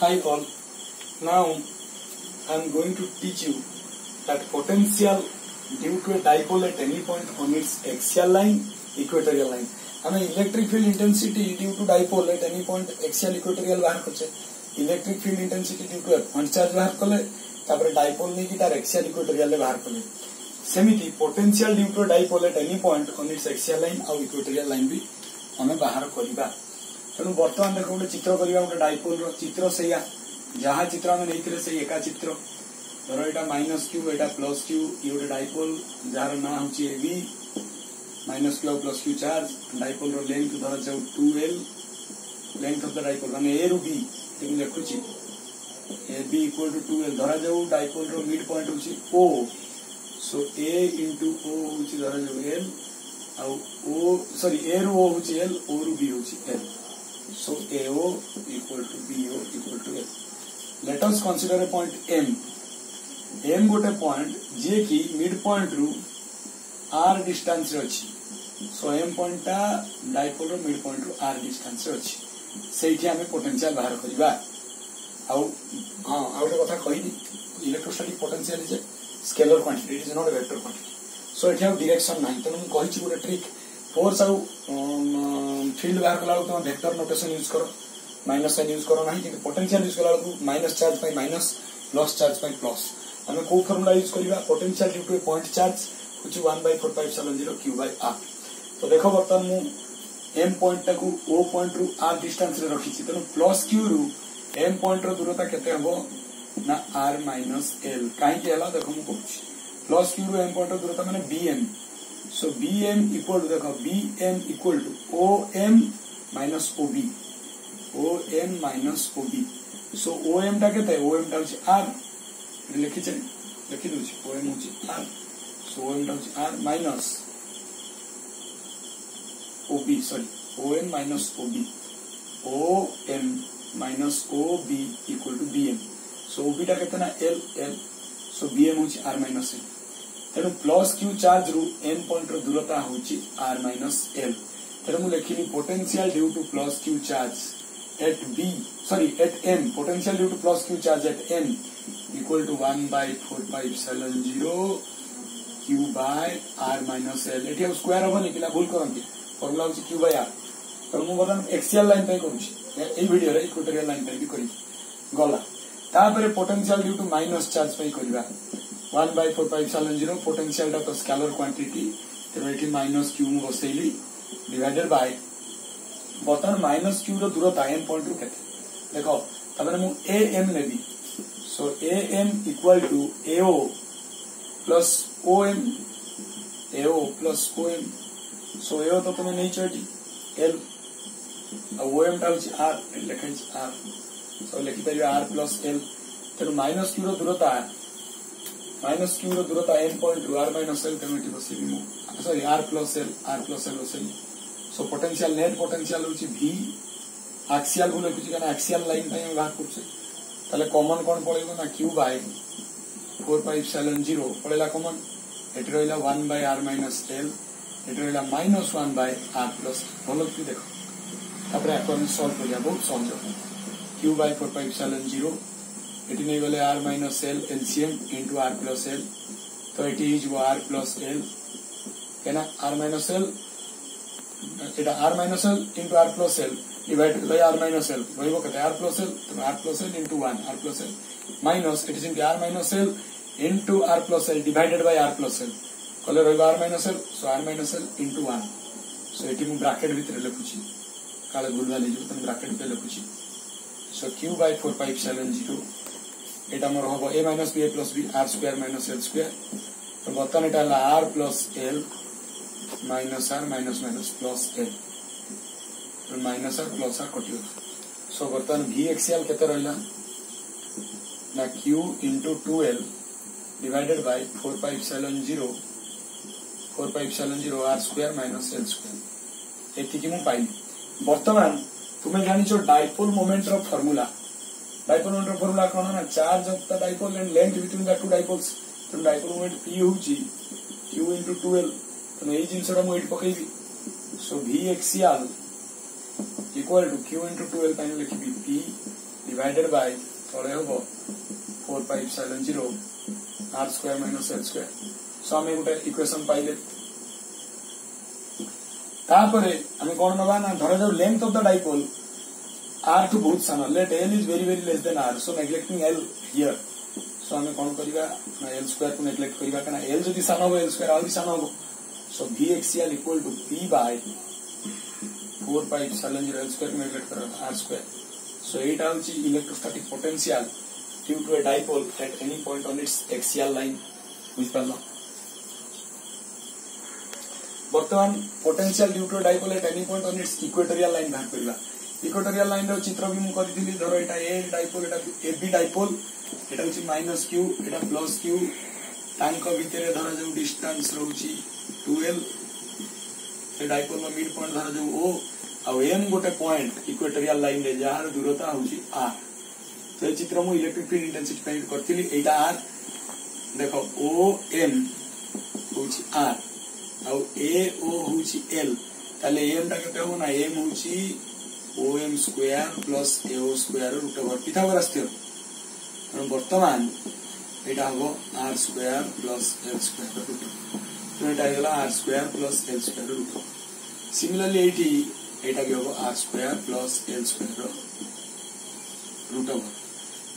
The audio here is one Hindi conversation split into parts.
Hi all. Now I am going to teach you that potential due to a dipole at any point on its axial line, equatorial line. हमें electric field intensity due to dipole at any point axial equatorial बाहर करछे electric field intensity due to point charge बाहर कले तापर डाइपोल नहीं कि तार एक्सियल इक्वेटोरियल बाहर कले सेमिति potential due to dipole at any point on its axial line और इक्वेटोरियल लाइन भी हमें बाहर करबा तेणु बर्तमान देखो गोटे चित्र करबा गोटे डाइपोल रो चित्र सेया जहाँ चित्र आम नहीं से एका चित्र धर यहाँ माइनस क्यू यहाँ प्लस क्यू ये गोटे डाइपोल जार ना हूँ A B minus Q plus Q charge dipole रो लेंथ धर जाऊ 2l length of the dipole माने ए रु बी ये लिखुची A B equal to 2l धरा जाऊ डाइपोल रो मिड पॉइंट होची ओ सो ए इंटू ओ होची धरा जाऊ एल आउ ओ सॉरी ए रु ओ होची एल ओ रु बी होची L so AO equal to BO equal to L. Let us consider a point M. M गोटे point जे कि mid point रू R distance रे अछि. So M point टा dipole रो mid point रू R distance रे अछि. सेठी हमें potential बाहर करिबा. आउ हां आउटे कथा कहिनी electrostatic potential is a scalar quantity, it is not a vector quantity. So एठी direction नाही तनो हम कहिछि गोटे ट्रिक फोर्स आउ फील्ड बाहर कला तुम वेक्टर नोटेशन यूज करो माइनस साइन यूज करो नहीं कि पोटेंशियल यूज कला माइनस चार्ज पाई माइनस प्लस चार्ज पाई प्लस हमें को फार्मूला यूज करबा potential due to a point charge कुछ 1/4πε0 q by r तो देखो बर्तमान मु m पॉइंट टाकू o पॉइंट रु r डिस्टेंस रे रखिछि तनो प्लस q रु m पॉइंट रो दूरता केते हबो ना r - l काहे के हला देखो मु कहूछि प्लस q रु m पॉइंट रो दूरता माने bm so bm equal to देखो bm equal to om minus ob om minus ob so om टा केते om टा होची r लिखि छै लिखि दोछि om होची r so om टा होची r minus ob sorry om minus ob om minus ob equal to bm so ob टा केते ना l so bm होची r minus l तेणु प्लस क्यू चार्ज रु एम पॉइंट रो दूरता होची आर माइनस एल तेणु मु लिखिली potential due to plus Q charge at B sorry at M potential due to plus Q charge at M equal to 1/4πε0 Q by R minus L एठी स्क्वायर होबनी पिला भूल करंती फॉर्मूला होची क्यू बाय आर तो मु बदन एक्सियल लाइन पे करूची ए वीडियो रे इक्वेटोरियल लाइन पे भी करी गला तापरे potential due to minus charge पे करबा 1/4πε0 पोटेंशियल टा तो स्केलर क्वांटिटी तेरो एठी माइनस क्यू मु बसैली डिवाइडेड बाय बटन माइनस क्यू रो दूरता m पॉइंट रु केते देखो तबरे मु am लेबी so am equal to ao plus om ao plus om so ao तो तुम नहीं चटी l om टा होची r लिखै छी r सो लिखि परिबा r प्लस l तेरो माइनस क्यू रो दूरता माइनस क्यू रो दूरता m पॉइंट रु r माइनस l तेमेटी बसिबी मु सॉरी r प्लस l बसिबी सो पोटेंशियल नेट पोटेंशियल होची v एक्सियल बोले कुछ kana एक्सियल लाइन पय बात करछे ताले कॉमन कोन पळेबो ना q बाय 4πε0 पळेला कॉमन एट रहला 1/r माइनस l एट रहला -1 बाय r प्लस बोलो कि देखो तापर अपन सॉल्व करिया बहुत सहज q बाय 4πε0 एटी नहीं गले r माइनस l LCM into r plus l तो एटी इज वो r प्लस l केना r माइनस l एटा r माइनस l into r plus l divided by r माइनस l वही वो कहते हैं r प्लस l तो r plus l into 1 r plus l minus it is into r माइनस l into r plus l divided by r plus l कले रही r माइनस l सो r माइनस l इंटू 1 सो एटी मु ब्रैकेट भीतर लिखुची काले भूल वाली जो तन ब्रैकेट पे लिखुची सो q बाय 4πε0 एटा मोर होबो a minus b a plus b r square minus l square तो बतन एटा ला r plus l minus r minus minus plus l तो माइनस r प्लस r कटियो सो बतन v एक्सियल केते रहला ना q into 2l divided by 4πε0 r square minus l square एति कि मु पाइली वर्तमान तुमे जानिचो डाइपोल मोमेंट रो फार्मूला डाइपोल मोमेंट रो फार्मूला कोन ना charge of the dipole and length between the two dipoles तो डाइपोल मोमेंट p होची q into 2l तो ए जिनसरा मु एट पकेबी so v axial equal to q into 2l पाइन लिखिबी p डिवाइडेड बाय तले हम 4 pi epsilon 0 r square minus l square. So आम गोटे इक्वेशन पाइले तापरे आम कौन नवा ना धरा जाऊ length of the dipole r टू बहुत सान let l is very very less than r so neglecting l here. So आम कौन करवा ना l स्क्वायर को नेग्लेक्ट करवा कना l जदी सान हो l स्क्वायर आउरी सान हो। So v axial equal to p by 4 pi epsilon 0 l square को नेग्लेक्ट कर r स्क्वायर। सो एटा होची electrostatic potential due to a dipole at any point on its axial line बुझ पालो। बर्तमान potential due to dipole at any point on its equatorial line बाहर करवा। इक्वेटोरियल लाइन रो चित्र भी मु करथिली धरो एटा a dipole Etah A B dipole एटा होची माइनस क्यू एटा प्लस क्यू तांको भितरे धरा जाऊ डिस्टेंस रहउची 2l ए डाइपोल रो मिड पॉइंट धरा जाऊ o आ m गोटे पॉइंट इक्वेटोरियल लाइन रे जार दूरता होची r। तो चित्र मु इलेक्ट्रिक फील्ड इंटेंसिटी फाइंड करथिली एटा r देखो o m होची r आ a o होची l ताले m टा केते हो ना m होची om square plus ao square root over Pythagoras theorem. वर्तमान एटा हो r square plus l square root तो एटा गेला r square plus l square root. Similarly एटी एटा के हो r square plus l square root over.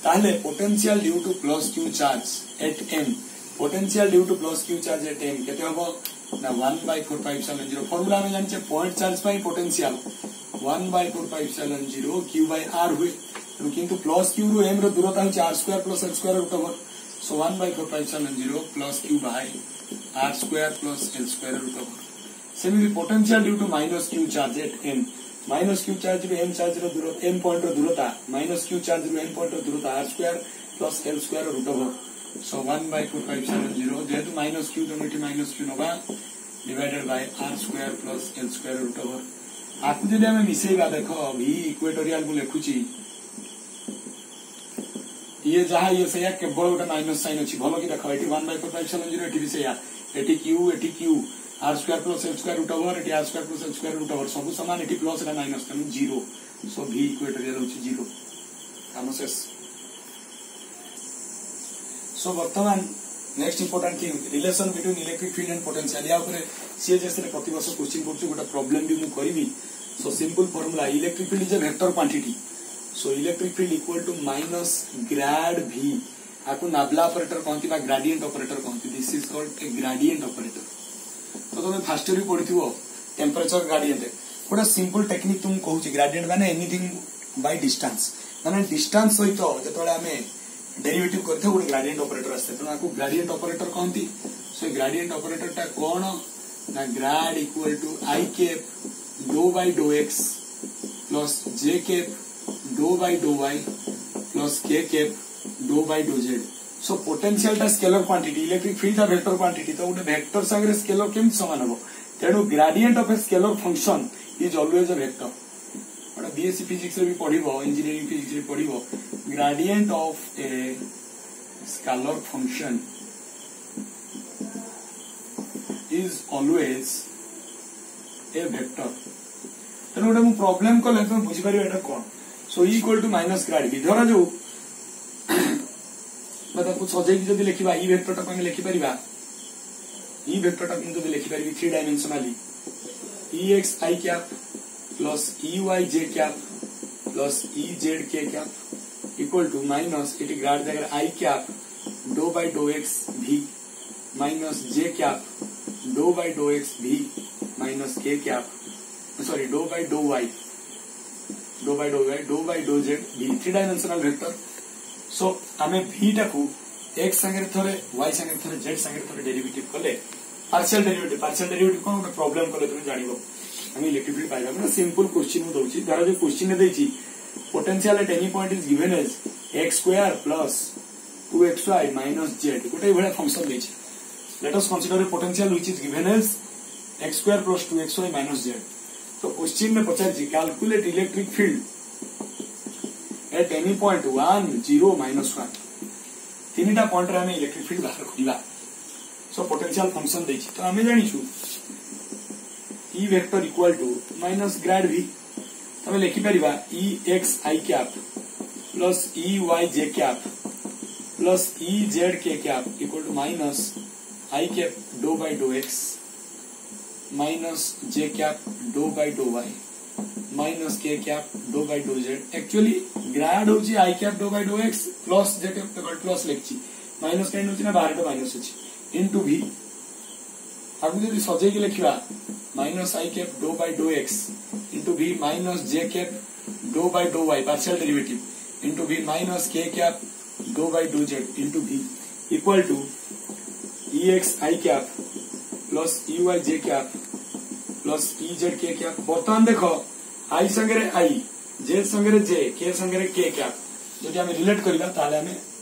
ताले potential due to plus q charge at m potential due to plus q charge at m केते हो ना 1/4 पाई एप्सिलॉन 0 फार्मूला में जानचे पॉइंट चार्ज पाई potential 1/4 pi epsilon 0 q by r हुए किंतु प्लस q रु m रो दूरता होची r square plus l square root over. So 1/4 pi epsilon 0 plus q by r square plus l square root over. Similarly potential due to minus q charge at m minus q charge रु m चार्ज रो दूर m पॉइंट रो दूरता माइनस q चार्ज रु m पॉइंट रो दूरता r square plus l square root over. So 1/4 pi epsilon 0 जेहेतु माइनस q तो मिटी माइनस q नबा divided by r square plus l square root over. आपको जदि हमें मिसेइबा देखो v इक्वेटोरियल को लिखुची ये जहा ये सेया केवल गोटे माइनस साइन अछि भलो कि देखो एटी 1/4 पाई एप्सिलॉन 0 एटी भी सेया एटी q r square plus l square root over एटी r square plus l square root over सब समान एटी प्लस एटा माइनस तनु 0। सो v इक्वेटोरियल होची 0 काम शेष। सो वर्तमान next important thing relation between electric field and potential या ऊपर सीएचएस रे प्रति वर्ष क्वेश्चन पड़छ गोटा प्रॉब्लम भी मु करबी। So simple formula electric field is a vector quantity. So electric field equal to minus grad v आको नाबला ऑपरेटर कहंती बा ग्रेडिएंट ऑपरेटर कहंती this is called a gradient operator. तो तुम फर्स्ट ईयर पढ़िथिबो टेंपरेचर ग्रेडिएंट गोटा सिंपल टेक्निक तुम कहूची ग्रेडिएंट माने एनीथिंग बाय डिस्टेंस माने डिस्टेंस सहित जतले हमें डेरिवेटिव करथे गोटे ग्रेडिएंट ऑपरेटर आसे तो आको ग्रेडिएंट ऑपरेटर कहंती। सो ग्रेडिएंट ऑपरेटर टा कोन ना grad equal to i cap डो बाय डो x प्लस j कैप डो बाय डो y प्लस k कैप डो बाय डो z। सो पोटेंशियल टा स्केलर क्वांटिटी इलेक्ट्रिक फील्ड टा वेक्टर क्वांटिटी तो गोटे वेक्टर संगे स्केलर केम समान हो तेणु gradient of a scalar function is always a vector. BSc physics रे भी पढ़िबो इंजीनियरिंग फिजिक्स रे पढ़िबो gradient of a scalar function is always a vector. तेणु गोटे मु प्रॉब्लम कले तुम बुझी पारिबो एटा कोन। So equal to minus grad v धरा जो बता कुछ सजे की जदी लिखिबा ई वेक्टर टा पे लिखि परिबा ई वेक्टर टा जदी लिखि परिबी 3 dimensionally ex i cap plus ey j cap plus ez k cap equal to minus it grad जगह i कैप डो बाय डो x v minus j cap डो बाय डो x v minus k cap sorry डो बाय डो y डो बाय डो y डो बाय डो z v 3 dimensional vector. So आमे v टा को x संगे थरे y संगे थरे z संगे थरे डेरिवेटिव कले पार्शियल डेरिवेटिव कोन गोटे प्रॉब्लम कले तुम जानिबो हम इलेक्ट्रिक फील्ड पाइबा मतलब सिंपल क्वेश्चन मु दउची तारा जो क्वेश्चन ने देची potential at any point is given as x square plus 2xy minus z गोटे बडा फंक्शन देची। Let us consider a potential which is given as x square plus 2xy minus z। तो क्वेश्चन में पचारची calculate electric field at any point 1 0 -1 तीनटा पॉइंट रे हमें इलेक्ट्रिक फील्ड बाहर खोलिबा। सो पोटेंशियल फंक्शन देची तो हमें जानिछु E vector equal to minus grad v तमे लिखि परिबा e x i cap plus E Y J cap plus E Z K cap equal to minus I cap डो by dough X minus J cap डो बाई डो वाई माइनस के कैप डो बाई डो जेड। एक्चुअली ग्राड होची आई कैप डो by dough X plus J cap plus लिखी माइनस कैंड होची ना बाहर माइनस होची इनटू भी आगु जदि सजेकी लिखा माइनस आई कैप डो बाई डो एक्स इंटू भी माइनस जे कैप डो बाई डो वाई पार्शियल डेरिवेटिव इंटू भी माइनस के कैप डो बाई डो जेड इंटू भी equal to E X I cap plus E Y J cap plus E Z K cap. बर्तमान देख आई संगे आई जे संगे जे के संगे के कैप जदि आम रिलेट करवा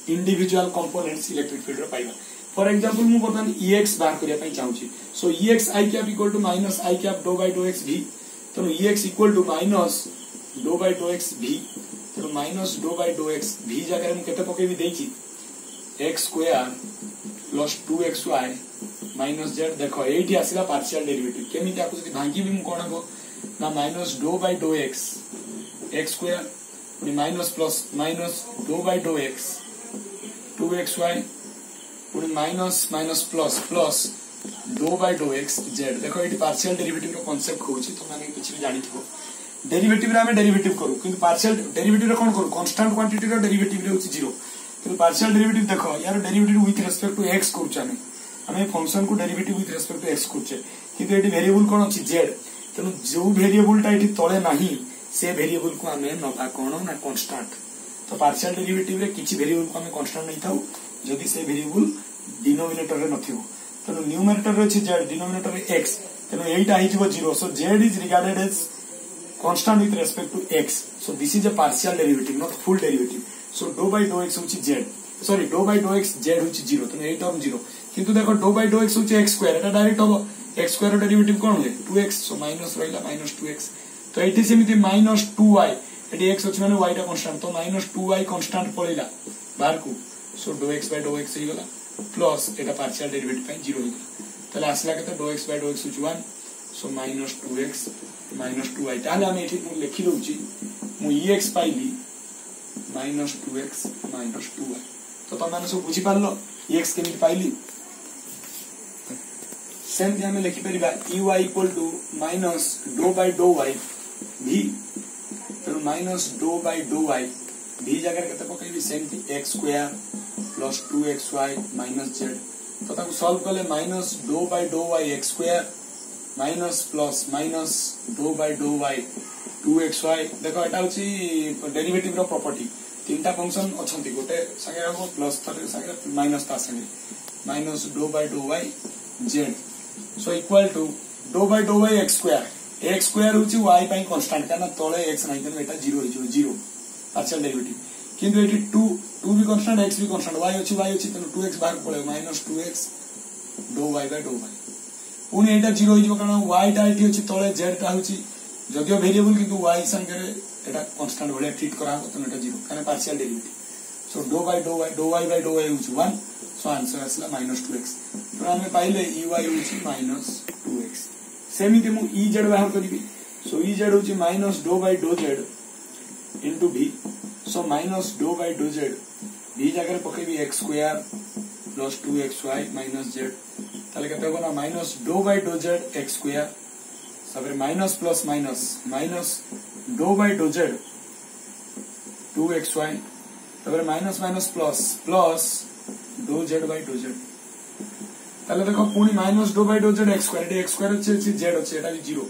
इंडिविजुअल कंपोनेंट्स इलेक्ट्रिक फील्ड पाइबा। फॉर एग्जांपल मु बर्तमान ईएक्स बाहर करने चाहूँगी so EX I cap equal to minus I cap डो बाई डो एक्स भी तेणु EX equal to minus dough by dough X भी तेणु minus dough by dough X भी जगह मुझे पकेबी देछि X square plus 2xy minus Z. देख ये आसला पार्शियल डेरिवेटिव केमी आपको जब भांगी भी कौन हम ना minus dough by dough x x square minus plus minus dough by dough x 2xy पुणी minus minus plus plus dough by dough x Z. देखो ये पार्शियल डेरिवेटिव रो कांसेप्ट होची तो माने किछि भी जानि थो डेरिवेटिव रे हमें डेरिवेटिव करू किंतु पार्शियल डेरिवेटिव रे कोन करू कांस्टेंट क्वांटिटी रो डेरिवेटिव रे होची 0 किंतु पार्शियल डेरिवेटिव देखो यार derivative with respect to x करूछ हमें फंक्शन को derivative with respect to x करूछे किंतु एटी वेरिएबल कोन अछि जेड तेनु जो वेरिएबल टा एटी तळे नाही से वेरिएबल को हमें नबा कोन ना कांस्टेंट। तो पार्शियल डेरिवेटिव रे किछि वेरिएबल को हमें कांस्टेंट नै थाउ जदि से वेरिएबल डिनोमिनेटर रे नथिबो तेनु न्यूमरेटर रे अछि जेड डिनोमिनेटर रे x तेनु एटा हिजबो 0 so z is regarded as constant with respect to x so this is a partial derivative not full derivative. So do by dough x होची z sorry do by dough x z होची 0 तेनु ए टर्म 0 किंतु देखो डो बाई डो एक्स होची x स्क्वायर एटा डायरेक्ट हो x स्क्वायर रो डेरिवेटिव कोन होय 2x सो माइनस रहिला माइनस 2x तो एठी सेमिति माइनस 2y एटी x होची माने y टा कांस्टेंट तो माइनस 2y कांस्टेंट पळिला बाहर को so do x by dough x हो गला प्लस एटा पार्शियल डेरिवेटिव पे 0 हो गला तले आसला केते डो एक्स बाई डो एक्स होची 1 सो माइनस 2x माइनस 2y ताले हम एठी मु लिखि दउची मु ex पाइली minus 2x minus 2y तो तुम मैंने सब बुझी पारलो ex केमिति पाइली सेम जे हमें लिखि परिबा ey equal to minus dough by dough y v तो minus dough by dough y v जगह केते पकैबी same x square plus 2xy minus z तो ताको सॉल्व करले minus dough by dough y x square minus plus minus dough by dough y 2xy देखो एटा होची डेरिवेटिव रो प्रॉपर्टी तीनटा फंक्शन अछंती गोटे संगे रहबो प्लस थरे संगे माइनस ता संगे minus dough by dough y z so equal to डो by dough y x square होची y पई कांस्टेंट काना तळे x नाही तेनु एटा 0 हिजो 0 पार्शियल डेरिवेटिव किंतु एटी 2 भी कांस्टेंट x भी कांस्टेंट y अछि तेनु 2x बाहर पळे माइनस 2x डो y बाई डो y पुनी एटा 0 हिजो कारण y टा एटी अछि तळे z टा होची जदियो वेरिएबल किंतु y संगे एटा कांस्टेंट भले ट्रीट करा हो तेनु एटा 0 कारण partial derivative so dough y by dough y होची 1 सो आंसर आसला माइनस 2x तो हमें पाइले ey होची माइनस 2x सेमिति मु ez बाहर करिबी सो ez होची minus dough by dough z into v so minus dough by dough z v जगह पकेबी x square plus 2xy minus z ताले केते होना minus dough by dough z x square सबरे minus plus minus minus dough by dough z 2xy सबरे minus minus plus plus dough z by dough z ताले देखो पुनी minus dough by dough z x square अछि z अछि एटा 0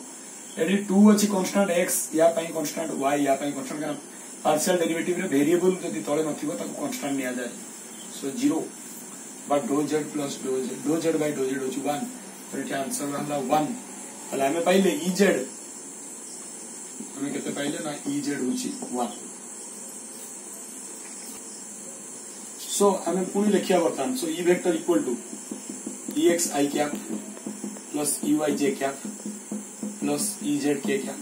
एडी 2 अछि कांस्टेंट x या पई कांस्टेंट y या पई कांस्टेंट का पार्शियल डेरिवेटिव रे वेरिएबल जदि तळे नथिबो ताको कांस्टेंट निया जाय सो 0 बट डो z plus dough z by dough z होची 1 तो एटा आंसर रहला 1 ताले हमें पाइले ez हमें केते पाइले ना ez होची 1 सो हमें पुनी लिखिया बर्तमान so e vector equal to ex i cap plus ey j cap plus ez k cap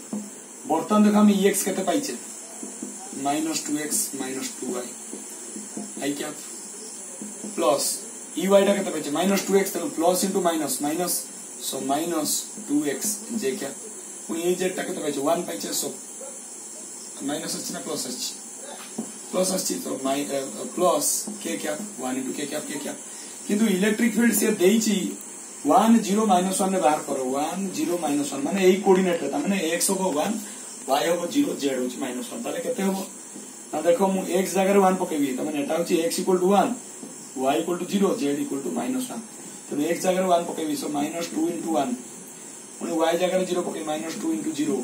बर्तमान देखो हम ex केते पाइछे minus 2x minus 2y i cap plus ey टा केते पाइछे माइनस 2x तो plus into minus minus so minus 2x j cap पुनी ez टा केते पाइछे 1 पाइछे सो माइनस अछि ना प्लस अछि प्लस आछि तो प्लस के कैप 1 into के कैप किंतु इलेक्ट्रिक फील्ड से देइछि 1 0 -1 ने बाहर करो 1 0 -1 माने एई कोऑर्डिनेट रे माने x हो 1 y हो 0 z हो -1 ताले केते हो ना देखो मु x जगह रे 1 पकेबी त माने एटा होछि x = 1 y = 0 z = -1 तो x जगह रे 1 पकेबी सो -2 into 1 पुनी y जगह रे 0 पके -2 into 0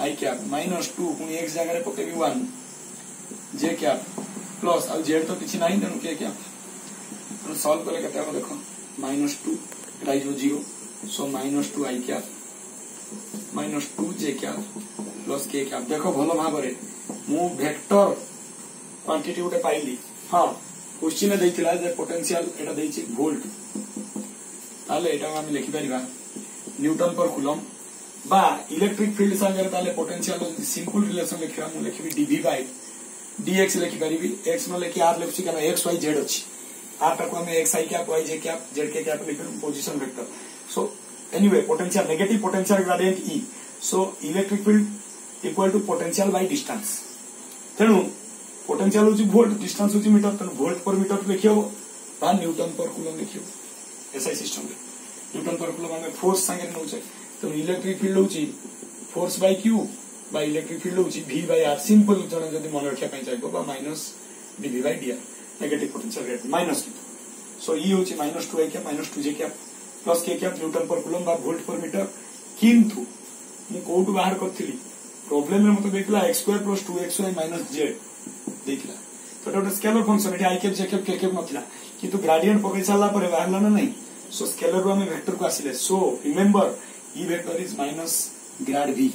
i कैप -2 पुनी x जगह रे पकेबी 1 j कैप प्लस आ z तो किछि नाही तनु के कैप तो सॉल्व करले केते हो देखो -2 एटा is 0 so -2 i cap -2 j cap plus k cap देखो भलो भाबरे मु वेक्टर क्वांटिटी उटे पाइली हां क्वेश्चन देइतिला जे पोटेंशियल एटा देइछि वोल्ट ताले एटा हम लिखि परिबा न्यूटन पर कूलम बा इलेक्ट्रिक फील्ड संगे ताले पोटेंशियल सिंपल रिलेशन लिखिबा मु लिखिबी dv by dx लिखि परिबी x न लिखि r लिखि कना x y z अछि r तक हमें x i cap y j cap z k cap लिखि position vector so anyway potential negative potential gradient e so electric field equal to potential by distance तेनु पोटेंशियल होची वोल्ट डिस्टेंस होची मीटर तेनु वोल्ट पर मीटर लिखियो बा न्यूटन पर कूलम लिखियो एसआई सिस्टम रे न्यूटन पर कूलम हमें फोर्स संगे नउचे तो इलेक्ट्रिक फील्ड होची force by q by electric field होची v बाय r सिंपल जण जदी मन रखिया पई चाहबो बा minus dv by dr negative potential gradient minus की सो e होची -2 i cap -2 j cap plus k कैप न्यूटन पर कूलम बा वोल्ट पर मीटर किंतु मु कोउट बाहर करथिली प्रॉब्लम रे मते देखला x2 + 2xy - z देखला तो एटा स्केलर फंक्शन एटा i cap j cap k cap नथिला किंतु ग्रेडिएंट पकई साला पर बाहरला ना नहीं सो स्केलर रो हमें वेक्टर को आसीले so remember e vector is minus grad v